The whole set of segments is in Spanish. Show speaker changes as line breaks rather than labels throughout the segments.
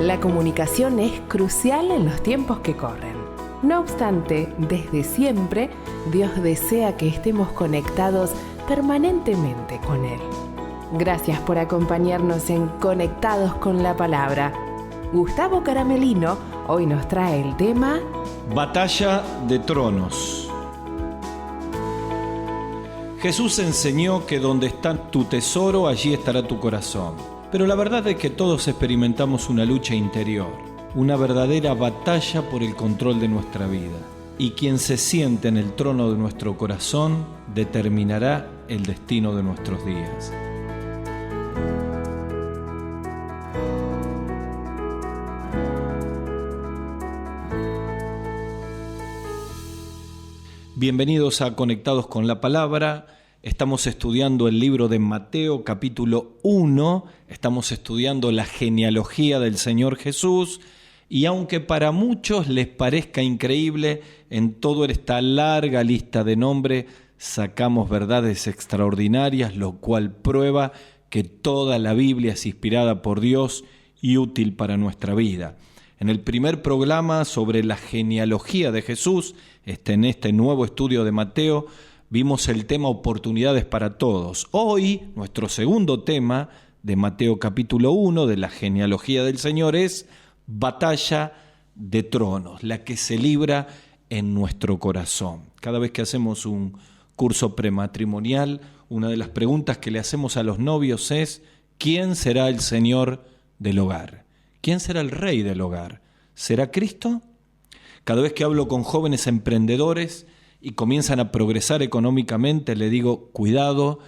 La comunicación es crucial en los tiempos que corren. No obstante, desde siempre, Dios desea que estemos conectados permanentemente con Él. Gracias por acompañarnos en Conectados con la Palabra. Gustavo Caramelino hoy nos trae el tema
Batalla de Tronos. Jesús enseñó que donde está tu tesoro, allí estará tu corazón. Pero la verdad es que todos experimentamos una lucha interior, una verdadera batalla por el control de nuestra vida. Y quien se siente en el trono de nuestro corazón determinará el destino de nuestros días. Bienvenidos a Conectados con la Palabra. Estamos estudiando el libro de Mateo, capítulo 1. Estamos estudiando la genealogía del Señor Jesús. Y aunque para muchos les parezca increíble, en toda esta larga lista de nombres sacamos verdades extraordinarias, lo cual prueba que toda la Biblia es inspirada por Dios y útil para nuestra vida. En el primer programa sobre la genealogía de Jesús, en este nuevo estudio de Mateo, vimos el tema oportunidades para todos. Hoy, nuestro segundo tema de Mateo capítulo 1, de la genealogía del Señor, es batalla de tronos, la que se libra en nuestro corazón. Cada vez que hacemos un curso prematrimonial, una de las preguntas que le hacemos a los novios es: ¿quién será el Señor del hogar? ¿Quién será el Rey del hogar? ¿Será Cristo? Cada vez que hablo con jóvenes emprendedores y comienzan a progresar económicamente, le digo: cuidado,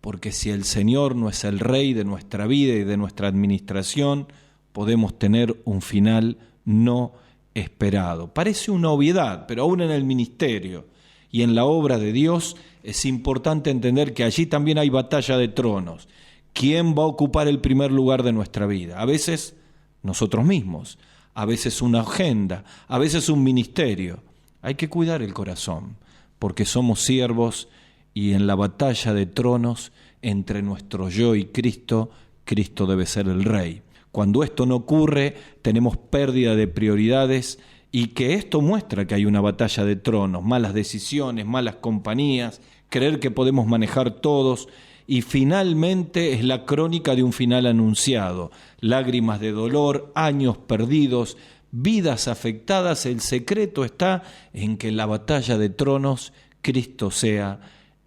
porque si el Señor no es el Rey de nuestra vida y de nuestra administración, podemos tener un final no esperado. Parece una obviedad, pero aún en el ministerio y en la obra de Dios es importante entender que allí también hay batalla de tronos. ¿Quién va a ocupar el primer lugar de nuestra vida? A veces nosotros mismos, a veces una agenda, a veces un ministerio. Hay que cuidar el corazón, porque somos siervos y en la batalla de tronos entre nuestro yo y Cristo, Cristo debe ser el Rey. Cuando esto no ocurre, tenemos pérdida de prioridades y que esto muestra que hay una batalla de tronos, malas decisiones, malas compañías, creer que podemos manejar todos. Y finalmente es la crónica de un final anunciado, lágrimas de dolor, años perdidos, vidas afectadas. El secreto está en que en la batalla de tronos Cristo sea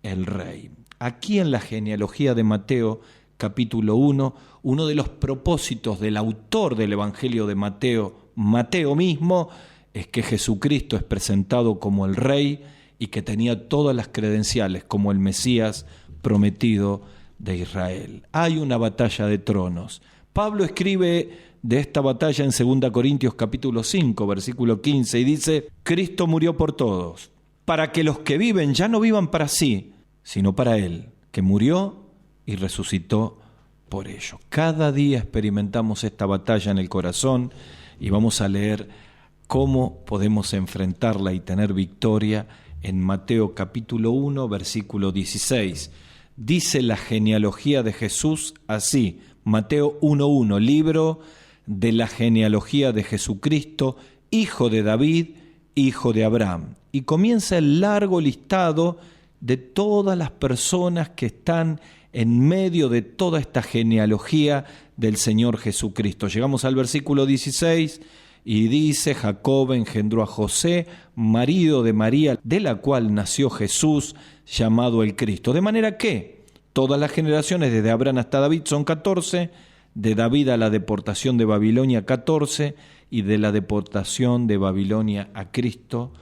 el Rey. Aquí en la genealogía de Mateo, capítulo 1, uno de los propósitos del autor del Evangelio de Mateo, Mateo mismo, es que Jesucristo es presentado como el Rey y que tenía todas las credenciales como el Mesías prometido de Israel. Hay una batalla de tronos. Pablo escribe de esta batalla en 2 Corintios capítulo 5, versículo 15, y dice: Cristo murió por todos, para que los que viven ya no vivan para sí, sino para Él, que murió y resucitó por ello. Cada día experimentamos esta batalla en el corazón y vamos a leer cómo podemos enfrentarla y tener victoria en Mateo capítulo 1, versículo 16. Dice la genealogía de Jesús así, Mateo 1:1, libro de la genealogía de Jesucristo, hijo de David, hijo de Abraham. Y comienza el largo listado de todas las personas que están en medio de toda esta genealogía del Señor Jesucristo. Llegamos al versículo 16 y dice: Jacob engendró a José, marido de María, de la cual nació Jesús, llamado el Cristo. De manera que todas las generaciones desde Abraham hasta David son 14, de David a la deportación de Babilonia 14 y de la deportación de Babilonia a Cristo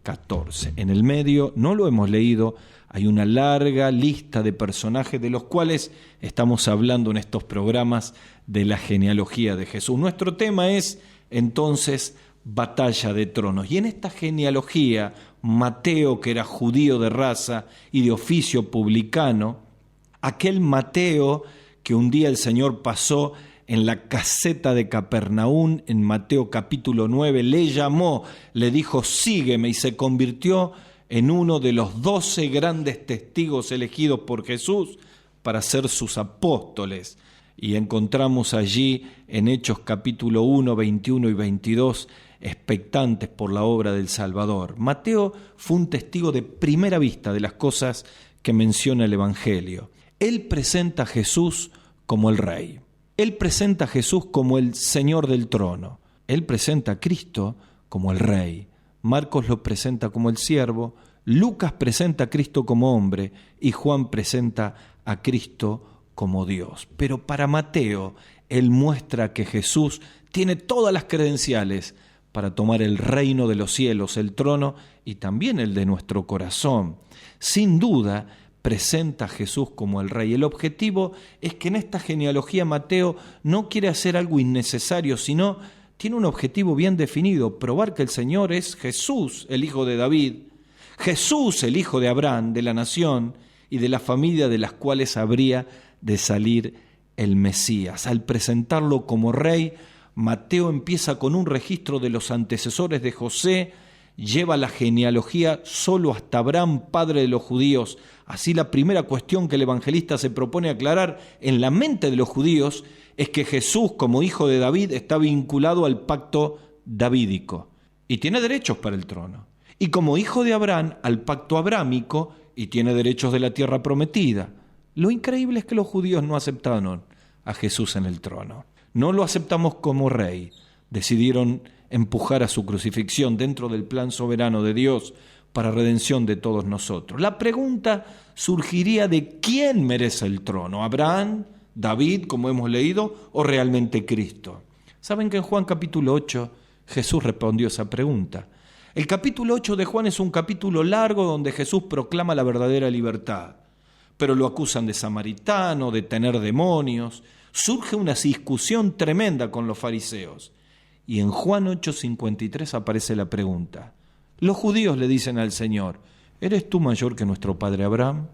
14. En el medio, no lo hemos leído, hay una larga lista de personajes de los cuales estamos hablando en estos programas de la genealogía de Jesús. Nuestro tema es entonces batalla de tronos. Y en esta genealogía, Mateo, que era judío de raza y de oficio publicano, aquel Mateo que un día el Señor pasó en la caseta de Capernaum, en Mateo capítulo 9, le llamó, le dijo: sígueme, y se convirtió en uno de los 12 grandes testigos elegidos por Jesús para ser sus apóstoles. Y encontramos allí en Hechos capítulo 1, 21 y 22, expectantes por la obra del Salvador. Mateo fue un testigo de primera vista de las cosas que menciona el Evangelio. Él presenta a Jesús como el Rey. Él presenta a Jesús como el Señor del trono. Él presenta a Cristo como el Rey. Marcos lo presenta como el siervo, Lucas presenta a Cristo como hombre y Juan presenta a Cristo como Dios. Pero para Mateo, él muestra que Jesús tiene todas las credenciales para tomar el reino de los cielos, el trono y también el de nuestro corazón. Sin duda, presenta a Jesús como el Rey. El objetivo es que en esta genealogía Mateo no quiere hacer algo innecesario, sino tiene un objetivo bien definido, probar que el Señor es Jesús, el hijo de David, Jesús, el hijo de Abraham, de la nación y de la familia de las cuales habría de salir el Mesías. Al presentarlo como Rey, Mateo empieza con un registro de los antecesores de José, lleva la genealogía solo hasta Abraham, padre de los judíos. Así la primera cuestión que el evangelista se propone aclarar en la mente de los judíos es que Jesús, como hijo de David, está vinculado al pacto davídico y tiene derechos para el trono. Y como hijo de Abraham, al pacto abrámico y tiene derechos de la tierra prometida. Lo increíble es que los judíos no aceptaron a Jesús en el trono. No lo aceptamos como rey. Decidieron empujar a su crucifixión dentro del plan soberano de Dios para redención de todos nosotros. La pregunta surgiría de quién merece el trono, ¿Abraham, David, como hemos leído, o realmente Cristo? Saben que en Juan capítulo 8 Jesús respondió esa pregunta. El capítulo 8 de Juan es un capítulo largo donde Jesús proclama la verdadera libertad, pero lo acusan de samaritano, de tener demonios. Surge una discusión tremenda con los fariseos. Y en Juan 8:53 aparece la pregunta. Los judíos le dicen al Señor, ¿eres tú mayor que nuestro padre Abraham?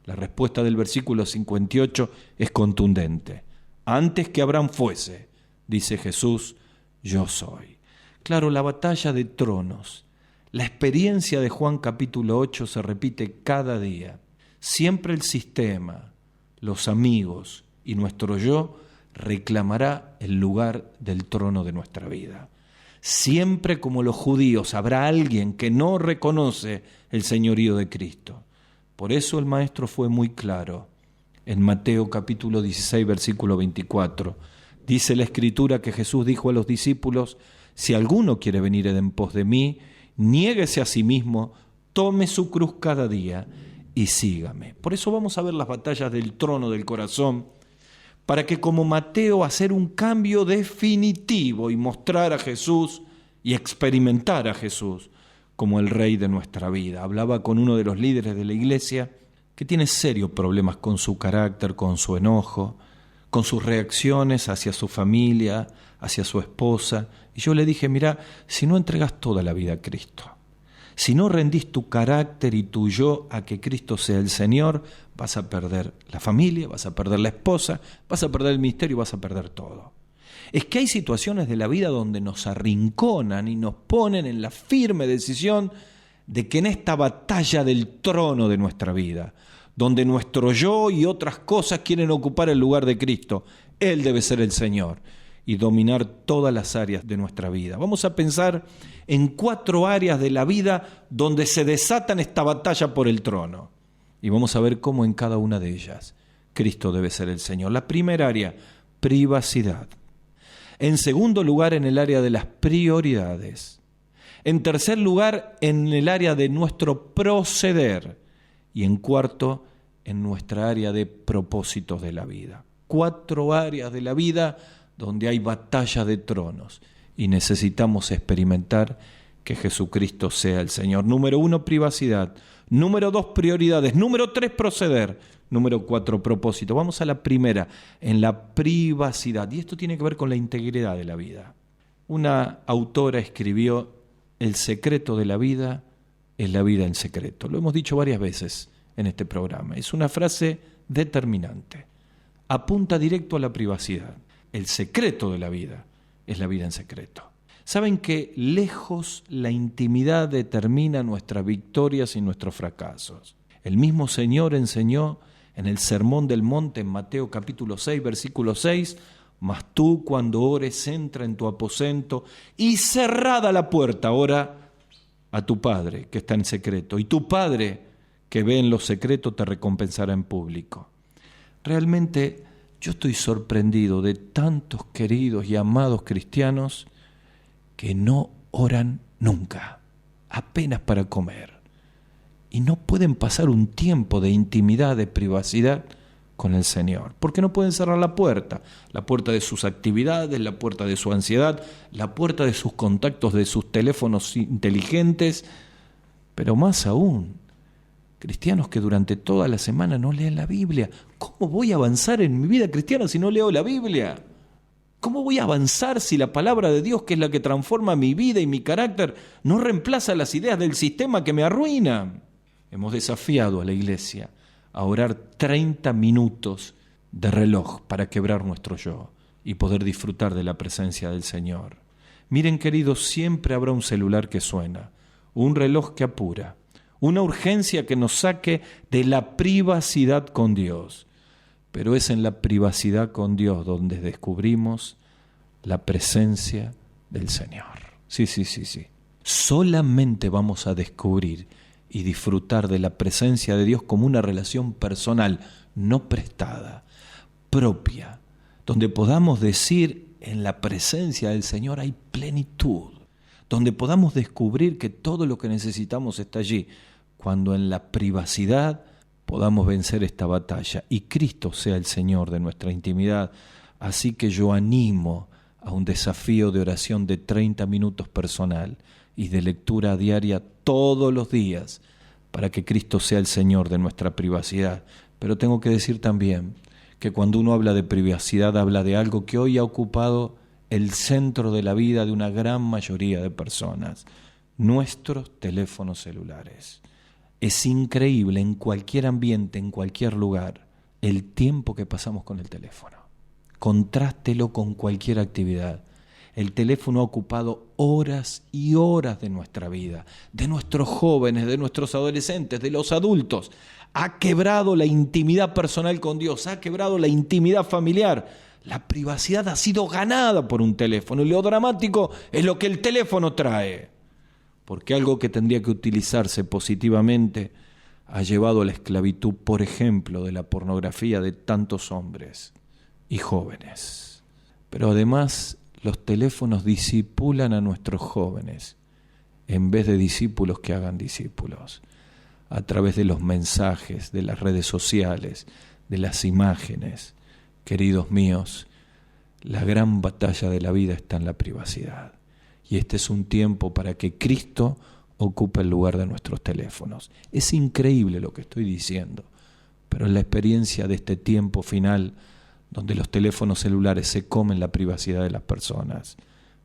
La respuesta del versículo 58 es contundente. Antes que Abraham fuese, dice Jesús, yo soy. Claro, la batalla de tronos, la experiencia de Juan capítulo 8 se repite cada día. Siempre el sistema, los amigos y nuestro yo reclamará el lugar del trono de nuestra vida. Siempre como los judíos habrá alguien que no reconoce el señorío de Cristo. Por eso el maestro fue muy claro. En Mateo capítulo 16, versículo 24, dice la Escritura que Jesús dijo a los discípulos, si alguno quiere venir en pos de mí, niéguese a sí mismo, tome su cruz cada día y sígame. Por eso vamos a ver las batallas del trono del corazón, para que como Mateo hacer un cambio definitivo y mostrar a Jesús y experimentar a Jesús como el Rey de nuestra vida. Hablaba con uno de los líderes de la iglesia que tiene serios problemas con su carácter, con su enojo, con sus reacciones hacia su familia, hacia su esposa. Y yo le dije, mira, si no entregas toda la vida a Cristo, si no rendís tu carácter y tu yo a que Cristo sea el Señor, vas a perder la familia, vas a perder la esposa, vas a perder el ministerio, vas a perder todo. Es que hay situaciones de la vida donde nos arrinconan y nos ponen en la firme decisión de que en esta batalla del trono de nuestra vida, donde nuestro yo y otras cosas quieren ocupar el lugar de Cristo, Él debe ser el Señor y dominar todas las áreas de nuestra vida. Vamos a pensar en 4 áreas de la vida donde se desatan esta batalla por el trono. Y vamos a ver cómo en cada una de ellas Cristo debe ser el Señor. La primera área, privacidad. En segundo lugar, en el área de las prioridades. En tercer lugar, en el área de nuestro proceder. Y en cuarto, en nuestra área de propósitos de la vida. 4 áreas de la vida donde hay batalla de tronos y necesitamos experimentar que Jesucristo sea el Señor. Número 1, privacidad. Número 2, prioridades. Número 3, proceder. Número 4, propósito. Vamos a la primera, en la privacidad. Y esto tiene que ver con la integridad de la vida. Una autora escribió, el secreto de la vida es la vida en secreto. Lo hemos dicho varias veces en este programa. Es una frase determinante. Apunta directo a la privacidad. El secreto de la vida es la vida en secreto. ¿Saben que lejos la intimidad determina nuestras victorias y nuestros fracasos? El mismo Señor enseñó en el Sermón del Monte, en Mateo capítulo 6, versículo 6, mas tú cuando ores entra en tu aposento y cerrada la puerta, ora a tu Padre que está en secreto, y tu Padre que ve en lo secreto te recompensará en público. Realmente yo estoy sorprendido de tantos queridos y amados cristianos que no oran nunca, apenas para comer, y no pueden pasar un tiempo de intimidad, de privacidad con el Señor, porque no pueden cerrar la puerta de sus actividades, la puerta de su ansiedad, la puerta de sus contactos, de sus teléfonos inteligentes, pero más aún, cristianos que durante toda la semana no leen la Biblia. ¿Cómo voy a avanzar en mi vida cristiana si no leo la Biblia? ¿Cómo voy a avanzar si la palabra de Dios, que es la que transforma mi vida y mi carácter, no reemplaza las ideas del sistema que me arruina? Hemos desafiado a la iglesia a orar 30 minutos de reloj para quebrar nuestro yo y poder disfrutar de la presencia del Señor. Miren, queridos, siempre habrá un celular que suena, un reloj que apura, una urgencia que nos saque de la privacidad con Dios. Pero es en la privacidad con Dios donde descubrimos la presencia del Señor. Sí. Solamente vamos a descubrir y disfrutar de la presencia de Dios como una relación personal, no prestada, propia, donde podamos decir en la presencia del Señor hay plenitud, donde podamos descubrir que todo lo que necesitamos está allí, cuando en la privacidad podamos vencer esta batalla y Cristo sea el Señor de nuestra intimidad. Así que yo animo a un desafío de oración de 30 minutos personal y de lectura diaria todos los días para que Cristo sea el Señor de nuestra privacidad. Pero tengo que decir también que cuando uno habla de privacidad habla de algo que hoy ha ocupado el centro de la vida de una gran mayoría de personas, nuestros teléfonos celulares. Es increíble en cualquier ambiente, en cualquier lugar, el tiempo que pasamos con el teléfono. Contrástelo con cualquier actividad. El teléfono ha ocupado horas y horas de nuestra vida, de nuestros jóvenes, de nuestros adolescentes, de los adultos. Ha quebrado la intimidad personal con Dios, ha quebrado la intimidad familiar. La privacidad ha sido ganada por un teléfono y lo dramático es lo que el teléfono trae. Porque algo que tendría que utilizarse positivamente ha llevado a la esclavitud, por ejemplo, de la pornografía de tantos hombres y jóvenes. Pero además los teléfonos disipulan a nuestros jóvenes en vez de discípulos que hagan discípulos, a través de los mensajes, de las redes sociales, de las imágenes. Queridos míos, la gran batalla de la vida está en la privacidad. Y este es un tiempo para que Cristo ocupe el lugar de nuestros teléfonos. Es increíble lo que estoy diciendo, pero es la experiencia de este tiempo final donde los teléfonos celulares se comen la privacidad de las personas.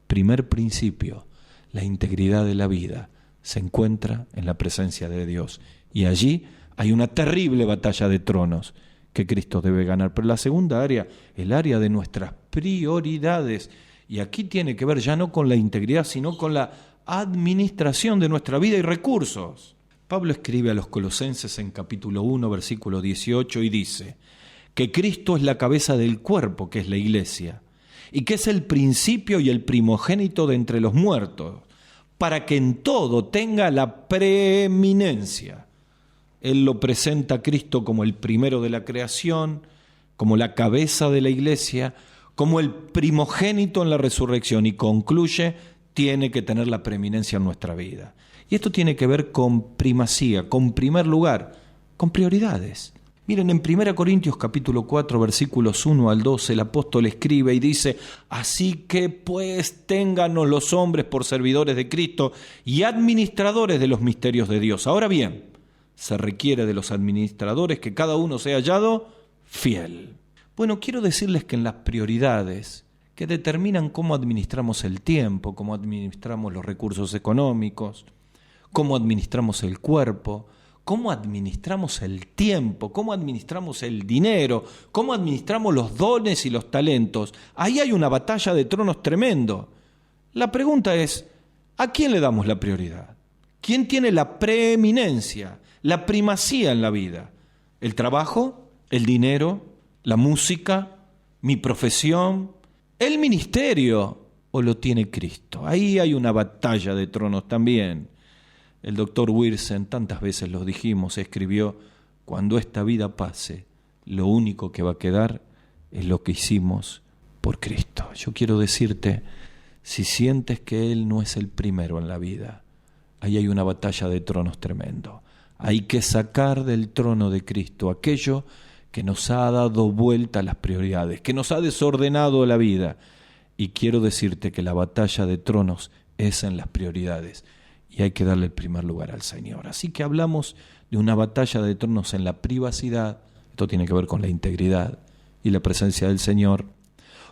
Primer principio, la integridad de la vida se encuentra en la presencia de Dios. Y allí hay una terrible batalla de tronos que Cristo debe ganar. Pero la segunda área, el área de nuestras prioridades. Y aquí tiene que ver ya no con la integridad, sino con la administración de nuestra vida y recursos. Pablo escribe a los Colosenses en capítulo 1, versículo 18, y dice que Cristo es la cabeza del cuerpo, que es la iglesia, y que es el principio y el primogénito de entre los muertos, para que en todo tenga la preeminencia. Él lo presenta a Cristo como el primero de la creación, como la cabeza de la iglesia, como el primogénito en la resurrección, y concluye, tiene que tener la preeminencia en nuestra vida. Y esto tiene que ver con primacía, con primer lugar, con prioridades. Miren, en 1 Corintios capítulo 4, versículos 1 al 12, el apóstol escribe y dice: así que pues téngannos los hombres por servidores de Cristo y administradores de los misterios de Dios. Ahora bien, se requiere de los administradores que cada uno sea hallado fiel. Bueno, quiero decirles que en las prioridades que determinan cómo administramos el tiempo, cómo administramos los recursos económicos, cómo administramos el cuerpo, cómo administramos el tiempo, cómo administramos el dinero, cómo administramos los dones y los talentos, ahí hay una batalla de tronos tremendo. La pregunta es, ¿a quién le damos la prioridad? ¿Quién tiene la preeminencia, la primacía en la vida? ¿El trabajo? ¿El dinero? ¿La música? ¿Mi profesión? ¿El ministerio? ¿O lo tiene Cristo? Ahí hay una batalla de tronos también. El doctor Wilson, tantas veces lo dijimos, escribió: cuando esta vida pase, lo único que va a quedar es lo que hicimos por Cristo. Yo quiero decirte, si sientes que Él no es el primero en la vida, ahí hay una batalla de tronos tremendo. Hay que sacar del trono de Cristo aquello que nos ha dado vuelta a las prioridades, que nos ha desordenado la vida. Y quiero decirte que la batalla de tronos es en las prioridades y hay que darle el primer lugar al Señor. Así que hablamos de una batalla de tronos en la privacidad, esto tiene que ver con la integridad y la presencia del Señor.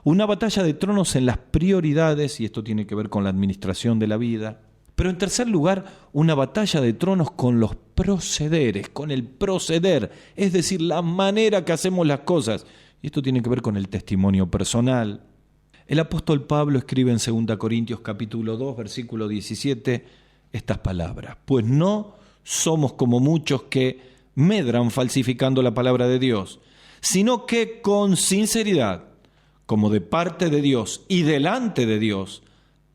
Una batalla de tronos en las prioridades, y esto tiene que ver con la administración de la vida. Pero en tercer lugar, una batalla de tronos con los procederes, con el proceder, es decir, la manera que hacemos las cosas. Y esto tiene que ver con el testimonio personal. El apóstol Pablo escribe en 2 Corintios capítulo 2, versículo 17, estas palabras: pues no somos como muchos que medran falsificando la palabra de Dios, sino que con sinceridad, como de parte de Dios y delante de Dios,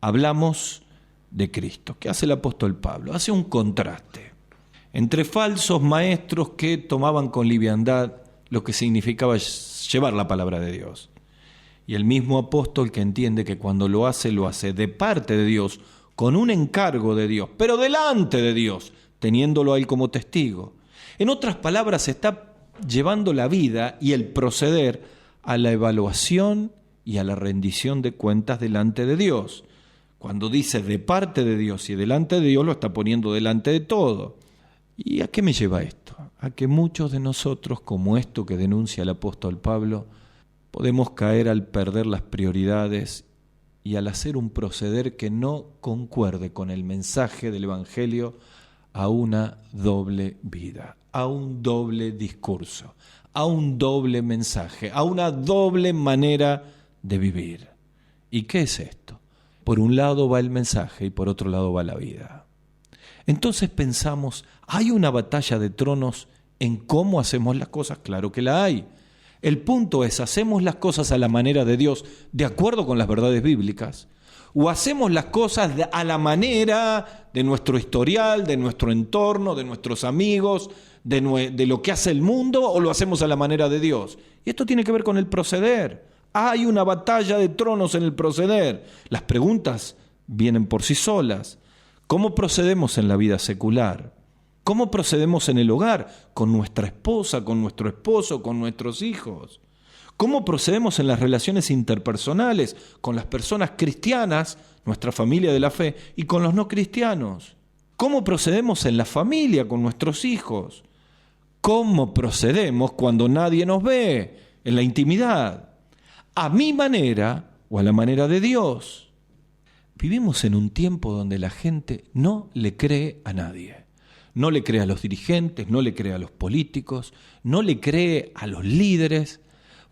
hablamos de Cristo. ¿Qué hace el apóstol Pablo? Hace un contraste entre falsos maestros que tomaban con liviandad lo que significaba llevar la palabra de Dios, y el mismo apóstol que entiende que cuando lo hace de parte de Dios, con un encargo de Dios, pero delante de Dios, teniéndolo a Él como testigo. En otras palabras, está llevando la vida y el proceder a la evaluación y a la rendición de cuentas delante de Dios. Cuando dice de parte de Dios y delante de Dios, lo está poniendo delante de todo. ¿Y a qué me lleva esto? A que muchos de nosotros, como esto que denuncia el apóstol Pablo, podemos caer al perder las prioridades y al hacer un proceder que no concuerde con el mensaje del Evangelio, a una doble vida, a un doble discurso, a un doble mensaje, a una doble manera de vivir. ¿Y qué es esto? Por un lado va el mensaje y por otro lado va la vida. Entonces pensamos, ¿hay una batalla de tronos en cómo hacemos las cosas? Claro que la hay. El punto es, ¿hacemos las cosas a la manera de Dios, de acuerdo con las verdades bíblicas? ¿O hacemos las cosas a la manera de nuestro historial, de nuestro entorno, de nuestros amigos, de lo que hace el mundo, o lo hacemos a la manera de Dios? Y esto tiene que ver con el proceder. Hay una batalla de tronos en el proceder. Las preguntas vienen por sí solas. ¿Cómo procedemos en la vida secular? ¿Cómo procedemos en el hogar? Con nuestra esposa, con nuestro esposo, con nuestros hijos. ¿Cómo procedemos en las relaciones interpersonales con las personas cristianas, nuestra familia de la fe, y con los no cristianos? ¿Cómo procedemos en la familia con nuestros hijos? ¿Cómo procedemos cuando nadie nos ve en la intimidad? ¿A mi manera o a la manera de Dios? Vivimos en un tiempo donde la gente no le cree a nadie. No le cree a los dirigentes, no le cree a los políticos, no le cree a los líderes,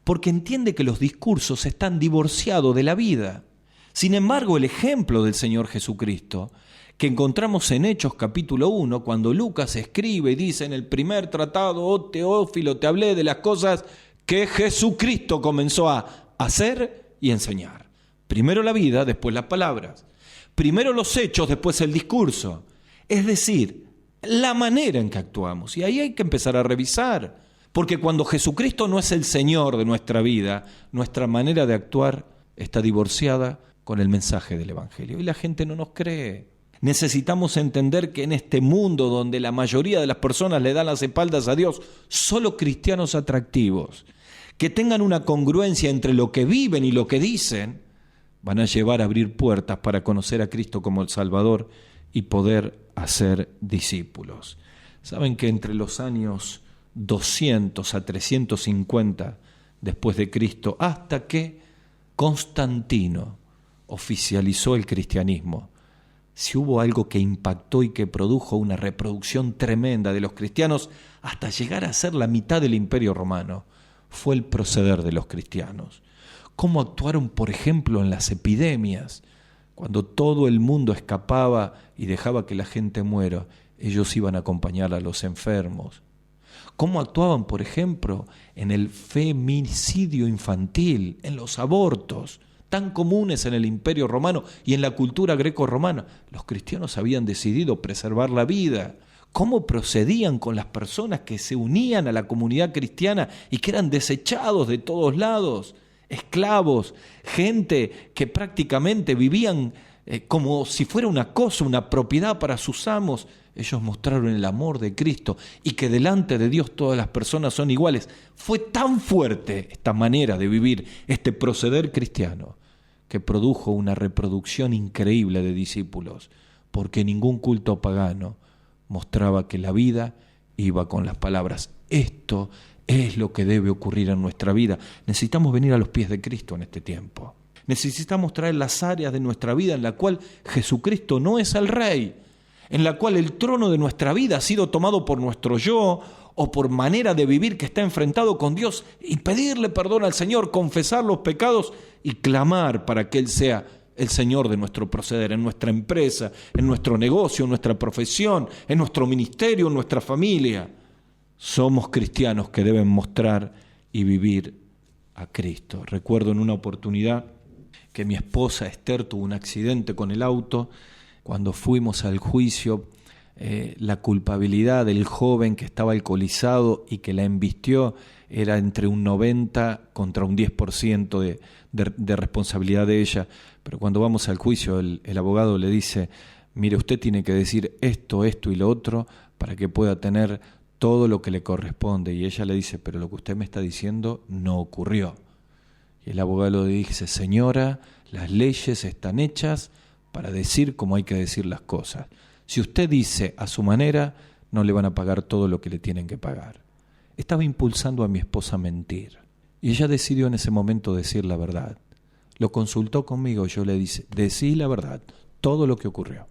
porque entiende que los discursos están divorciados de la vida. Sin embargo, el ejemplo del Señor Jesucristo, que encontramos en Hechos capítulo 1, cuando Lucas escribe y dice: en el primer tratado, oh Teófilo, te hablé de las cosas que Jesucristo comenzó a hacer y enseñar. Primero la vida, después las palabras. Primero los hechos, después el discurso. Es decir, la manera en que actuamos. Y ahí hay que empezar a revisar. Porque cuando Jesucristo no es el Señor de nuestra vida, nuestra manera de actuar está divorciada con el mensaje del Evangelio. Y la gente no nos cree. Necesitamos entender que en este mundo donde la mayoría de las personas le dan las espaldas a Dios, solo cristianos atractivos, que tengan una congruencia entre lo que viven y lo que dicen, van a llevar a abrir puertas para conocer a Cristo como el Salvador y poder hacer discípulos. Saben que entre los años 200 a 350 después de Cristo, hasta que Constantino oficializó el cristianismo, si hubo algo que impactó y que produjo una reproducción tremenda de los cristianos hasta llegar a ser la mitad del Imperio Romano, fue el proceder de los cristianos. Cómo actuaron, por ejemplo, en las epidemias, cuando todo el mundo escapaba y dejaba que la gente muera, ellos iban a acompañar a los enfermos. cómo actuaban, por ejemplo, en el feminicidio infantil, en los abortos, tan comunes en el Imperio Romano y en la cultura greco-romana. Los cristianos habían decidido preservar la vida. Cómo procedían con las personas que se unían a la comunidad cristiana y que eran desechados de todos lados, esclavos, gente que prácticamente vivían como si fuera una cosa, una propiedad para sus amos. Ellos mostraron el amor de Cristo y que delante de Dios todas las personas son iguales. Fue tan fuerte esta manera de vivir, este proceder cristiano, que produjo una reproducción increíble de discípulos, porque ningún culto pagano mostraba que la vida iba con las palabras. Esto es lo que debe ocurrir en nuestra vida. Necesitamos venir a los pies de Cristo en este tiempo. Necesitamos traer las áreas de nuestra vida en la cual Jesucristo no es el Rey, en la cual el trono de nuestra vida ha sido tomado por nuestro yo o por manera de vivir que está enfrentado con Dios, y pedirle perdón al Señor, confesar los pecados y clamar para que Él sea el Señor de nuestro proceder, en nuestra empresa, en nuestro negocio, en nuestra profesión, en nuestro ministerio, en nuestra familia. Somos cristianos que deben mostrar y vivir a Cristo. Recuerdo en una oportunidad que mi esposa Esther tuvo un accidente con el auto. Cuando fuimos al juicio, la culpabilidad del joven que estaba alcoholizado y que la embistió era entre un 90 contra un 10% de responsabilidad de ella. Pero cuando vamos al juicio, el abogado le dice: mire, usted tiene que decir esto y lo otro para que pueda tener todo lo que le corresponde. Y ella le dice: pero lo que usted me está diciendo no ocurrió. Y el abogado le dice: señora, las leyes están hechas para decir cómo hay que decir las cosas. Si usted dice a su manera, no le van a pagar todo lo que le tienen que pagar. Estaba impulsando a mi esposa a mentir. Y ella decidió en ese momento decir la verdad. Lo consultó conmigo, yo le dije: decí la verdad, todo lo que ocurrió.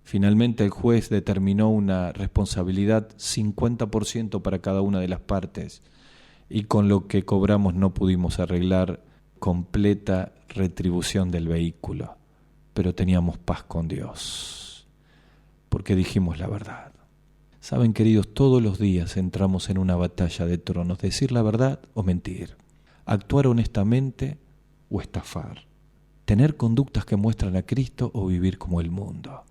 Finalmente el juez determinó una responsabilidad 50% para cada una de las partes, y con lo que cobramos no pudimos arreglar completa retribución del vehículo, pero teníamos paz con Dios, porque dijimos la verdad. Saben, queridos, todos los días entramos en una batalla de tronos: decir la verdad o mentir, actuar honestamente o estafar, tener conductas que muestran a Cristo o vivir como el mundo.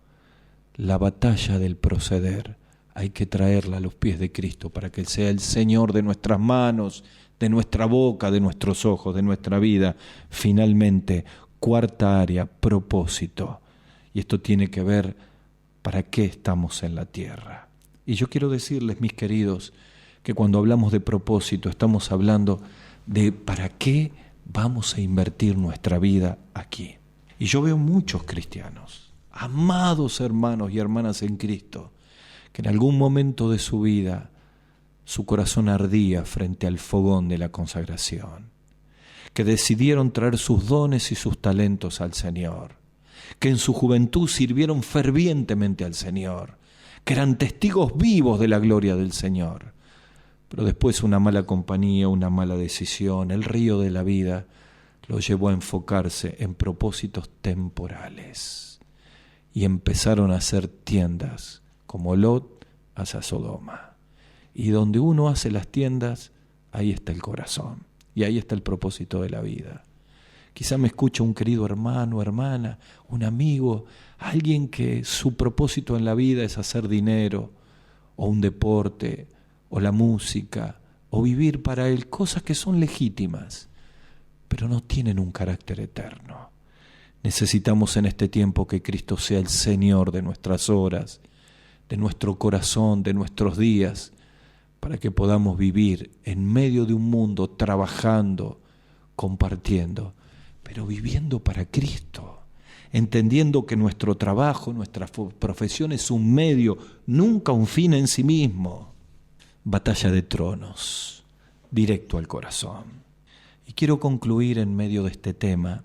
La batalla del proceder hay que traerla a los pies de Cristo para que Él sea el Señor de nuestras manos, de nuestra boca, de nuestros ojos, de nuestra vida. Finalmente, cuarta área, propósito. Y esto tiene que ver para qué estamos en la tierra. Y yo quiero decirles, mis queridos, que cuando hablamos de propósito estamos hablando de para qué vamos a invertir nuestra vida aquí. Y yo veo muchos cristianos, amados hermanos y hermanas en Cristo, que en algún momento de su vida su corazón ardía frente al fogón de la consagración, que decidieron traer sus dones y sus talentos al Señor, que en su juventud sirvieron fervientemente al Señor, que eran testigos vivos de la gloria del Señor. Pero después una mala compañía, una mala decisión, el río de la vida lo llevó a enfocarse en propósitos temporales y empezaron a hacer tiendas como Lot hacia Sodoma. Y donde uno hace las tiendas, ahí está el corazón y ahí está el propósito de la vida. Quizá me escucha un querido hermano, hermana, un amigo, alguien que su propósito en la vida es hacer dinero o un deporte o la música, o vivir para Él cosas que son legítimas, pero no tienen un carácter eterno. Necesitamos en este tiempo que Cristo sea el Señor de nuestras horas, de nuestro corazón, de nuestros días, para que podamos vivir en medio de un mundo trabajando, compartiendo, pero viviendo para Cristo, entendiendo que nuestro trabajo, nuestra profesión es un medio, nunca un fin en sí mismo. Batalla de tronos, directo al corazón. Y quiero concluir en medio de este tema,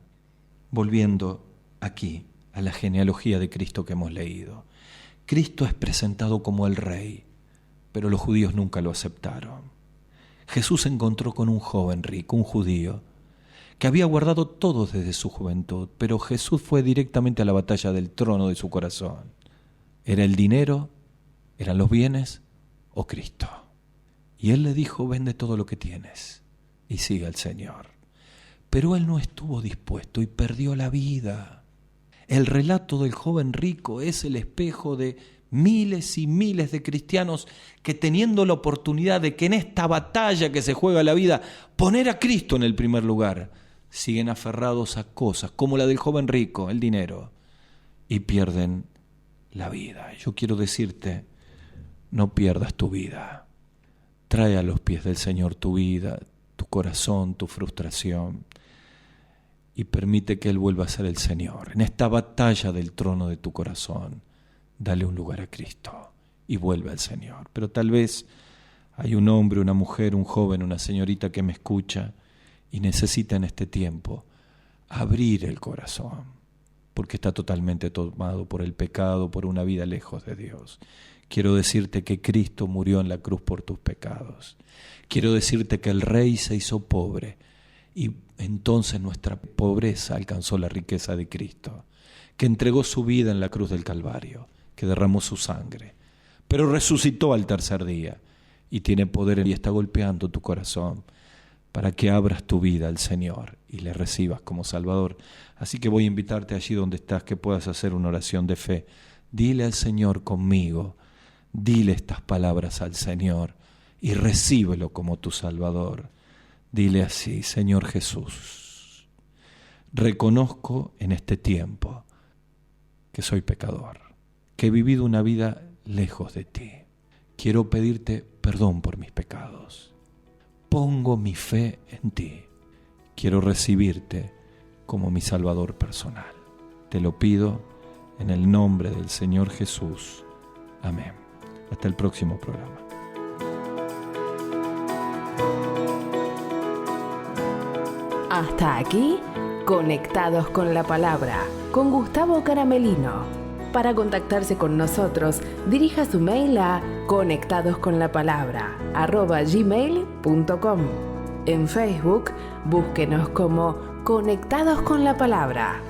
volviendo aquí a la genealogía de Cristo que hemos leído. Cristo es presentado como el Rey, pero los judíos nunca lo aceptaron. Jesús se encontró con un joven rico, un judío, que había guardado todo desde su juventud, pero Jesús fue directamente a la batalla del trono de su corazón. ¿Era el dinero? ¿Eran los bienes? ¿O Cristo? Y él le dijo, vende todo lo que tienes y sigue al Señor. Pero él no estuvo dispuesto y perdió la vida. El relato del joven rico es el espejo de miles y miles de cristianos que, teniendo la oportunidad de que en esta batalla que se juega la vida, poner a Cristo en el primer lugar, siguen aferrados a cosas como la del joven rico, el dinero, y pierden la vida. Yo quiero decirte, no pierdas tu vida. Trae a los pies del Señor tu vida, tu corazón, tu frustración, y permite que Él vuelva a ser el Señor. En esta batalla del trono de tu corazón, dale un lugar a Cristo y vuelve al Señor. Pero tal vez hay un hombre, una mujer, un joven, una señorita que me escucha y necesita en este tiempo abrir el corazón, porque está totalmente tomado por el pecado, por una vida lejos de Dios. Quiero decirte que Cristo murió en la cruz por tus pecados. Quiero decirte que el Rey se hizo pobre y entonces nuestra pobreza alcanzó la riqueza de Cristo, que entregó su vida en la cruz del Calvario, que derramó su sangre, pero resucitó al tercer día y tiene poder y está golpeando tu corazón para que abras tu vida al Señor y le recibas como Salvador. Así que voy a invitarte allí donde estás, que puedas hacer una oración de fe. Dile al Señor conmigo, dile estas palabras al Señor y recíbelo como tu Salvador. Dile así: Señor Jesús, reconozco en este tiempo que soy pecador, que he vivido una vida lejos de ti. Quiero pedirte perdón por mis pecados. Pongo mi fe en ti. Quiero recibirte como mi Salvador personal. Te lo pido en el nombre del Señor Jesús. Amén. Hasta el próximo programa.
Hasta aquí, Conectados con la Palabra, con Gustavo Caramelino. Para contactarse con nosotros, dirija su mail a conectadosconlapalabra@gmail.com. En Facebook, búsquenos como Conectados con la Palabra.